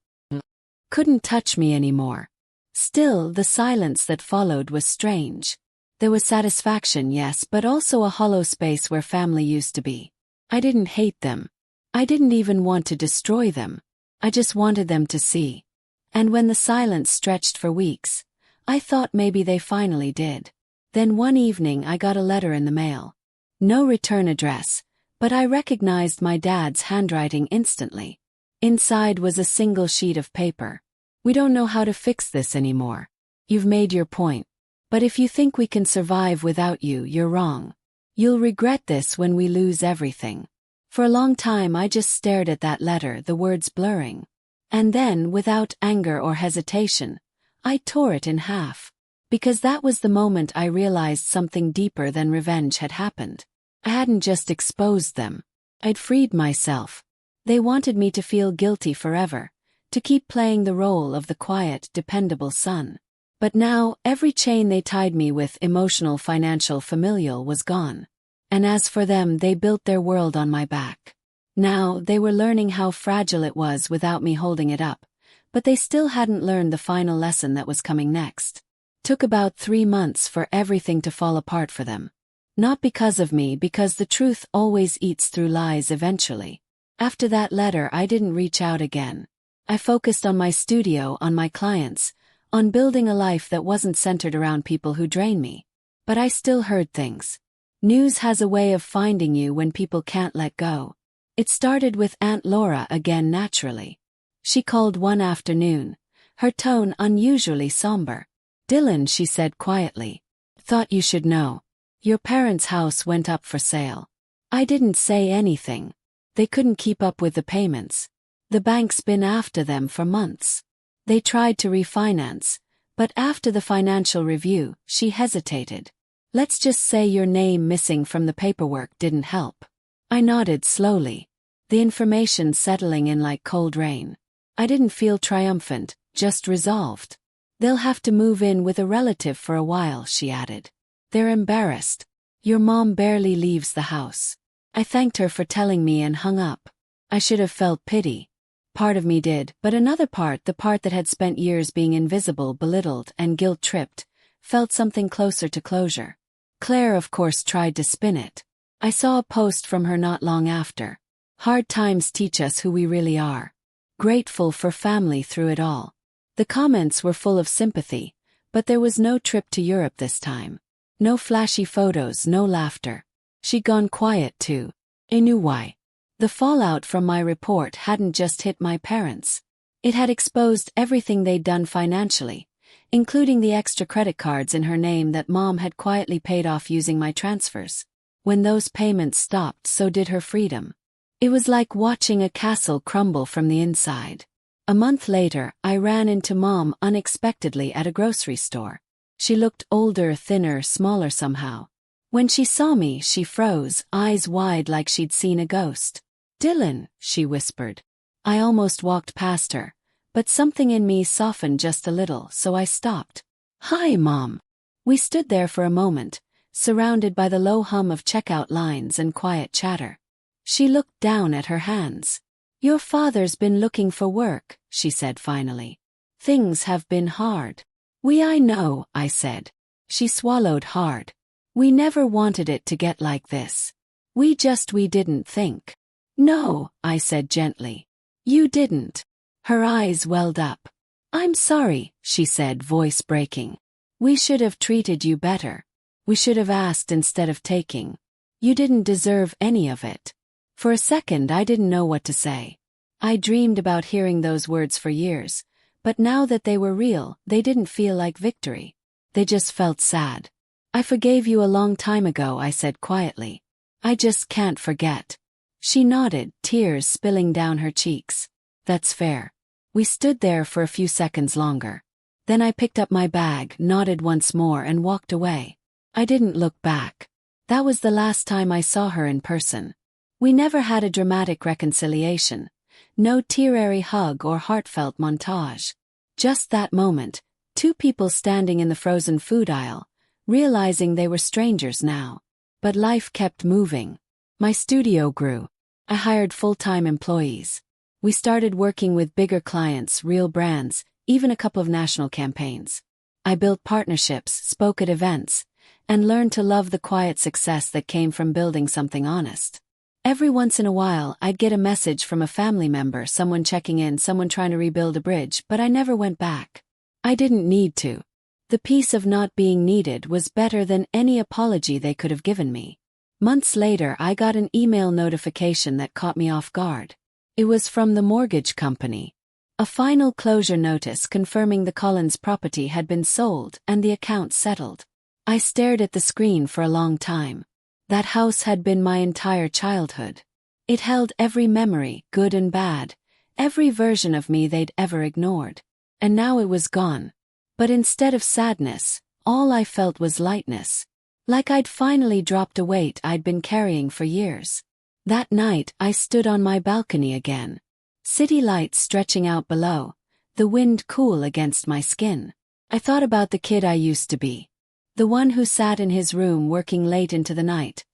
A: Couldn't touch me anymore. Still, the silence that followed was strange. There was satisfaction, yes, but also a hollow space where family used to be. I didn't hate them. I didn't even want to destroy them. I just wanted them to see. And when the silence stretched for weeks, I thought maybe they finally did. Then one evening I got a letter in the mail. No return address, but I recognized my dad's handwriting instantly. Inside was a single sheet of paper. "We don't know how to fix this anymore. You've made your point. But if you think we can survive without you, you're wrong. You'll regret this when we lose everything." For a long time I just stared at that letter, the words blurring. And then, without anger or hesitation, I tore it in half. Because that was the moment I realized something deeper than revenge had happened. I hadn't just exposed them. I'd freed myself. They wanted me to feel guilty forever, to keep playing the role of the quiet, dependable son. But now, every chain they tied me with, emotional, financial, familial, was gone. And as for them, they built their world on my back. Now, they were learning how fragile it was without me holding it up, but they still hadn't learned the final lesson that was coming next. Took about 3 months for everything to fall apart for them. Not because of me, because the truth always eats through lies eventually. After that letter, I didn't reach out again. I focused on my studio, on my clients, on building a life that wasn't centered around people who drain me. But I still heard things. News has a way of finding you when people can't let go. It started with Aunt Laura again naturally. She called one afternoon, her tone unusually somber. "Dylan," she said quietly. "Thought you should know. Your parents' house went up for sale." I didn't say anything. They couldn't keep up with the payments. The bank's been after them for months. They tried to refinance, but after the financial review, she hesitated. "Let's just say your name missing from the paperwork didn't help." I nodded slowly, the information settling in like cold rain. I didn't feel triumphant, just resolved. "They'll have to move in with a relative for a while," she added. "They're embarrassed. Your mom barely leaves the house." I thanked her for telling me and hung up. I should have felt pity. Part of me did, but another part, the part that had spent years being invisible, belittled, and guilt-tripped, felt something closer to closure. Claire, of course, tried to spin it. I saw a post from her not long after. "Hard times teach us who we really are. Grateful for family through it all." The comments were full of sympathy, but there was no trip to Europe this time. No flashy photos, no laughter. She'd gone quiet too. I knew why. The fallout from my report hadn't just hit my parents. It had exposed everything they'd done financially, including the extra credit cards in her name that Mom had quietly paid off using my transfers. When those payments stopped, so did her freedom. It was like watching a castle crumble from the inside. A month later, I ran into Mom unexpectedly at a grocery store. She looked older, thinner, smaller somehow. When she saw me, she froze, eyes wide like she'd seen a ghost. "Dylan," she whispered. I almost walked past her, but something in me softened just a little, so I stopped. "Hi, Mom." We stood there for a moment, surrounded by the low hum of checkout lines and quiet chatter. She looked down at her hands. "Your father's been looking for work," she said finally. "Things have been hard." I know," I said. She swallowed hard. "We never wanted it to get like this. We didn't think." "No," I said gently. "You didn't." Her eyes welled up. "I'm sorry," she said, voice breaking. "We should have treated you better. We should have asked instead of taking. You didn't deserve any of it." For a second I didn't know what to say. I dreamed about hearing those words for years, but now that they were real, they didn't feel like victory. They just felt sad. "I forgave you a long time ago," I said quietly. "I just can't forget." She nodded, tears spilling down her cheeks. "That's fair." We stood there for a few seconds longer. Then I picked up my bag, nodded once more, and walked away. I didn't look back. That was the last time I saw her in person. We never had a dramatic reconciliation. No teary hug or heartfelt montage. Just that moment, two people standing in the frozen food aisle, realizing they were strangers now. But life kept moving. My studio grew. I hired full-time employees. We started working with bigger clients, real brands, even a couple of national campaigns. I built partnerships, spoke at events, and learned to love the quiet success that came from building something honest. Every once in a while, I'd get a message from a family member, someone checking in, someone trying to rebuild a bridge, but I never went back. I didn't need to. The peace of not being needed was better than any apology they could have given me. Months later, I got an email notification that caught me off guard. It was from the mortgage company. A final closure notice confirming the Collins property had been sold and the account settled. I stared at the screen for a long time. That house had been my entire childhood. It held every memory, good and bad, every version of me they'd ever ignored. And now it was gone. But instead of sadness, all I felt was lightness. Like I'd finally dropped a weight I'd been carrying for years. That night, I stood on my balcony again. City lights stretching out below, the wind cool against my skin. I thought about the kid I used to be. The one who sat in his room working late into the night,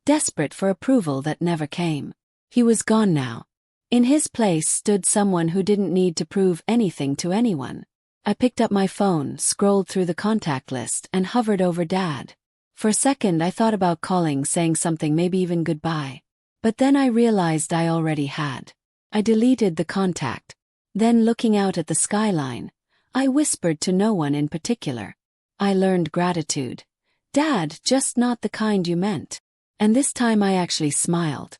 A: desperate for approval that never came. He was gone now. In his place stood someone who didn't need to prove anything to anyone. I picked up my phone, scrolled through the contact list, and hovered over Dad. For a second I thought about calling, saying something, maybe even goodbye. But then I realized I already had. I deleted the contact. Then, looking out at the skyline, I whispered to no one in particular. I learned gratitude. Dad, just not the kind you meant. And this time I actually smiled.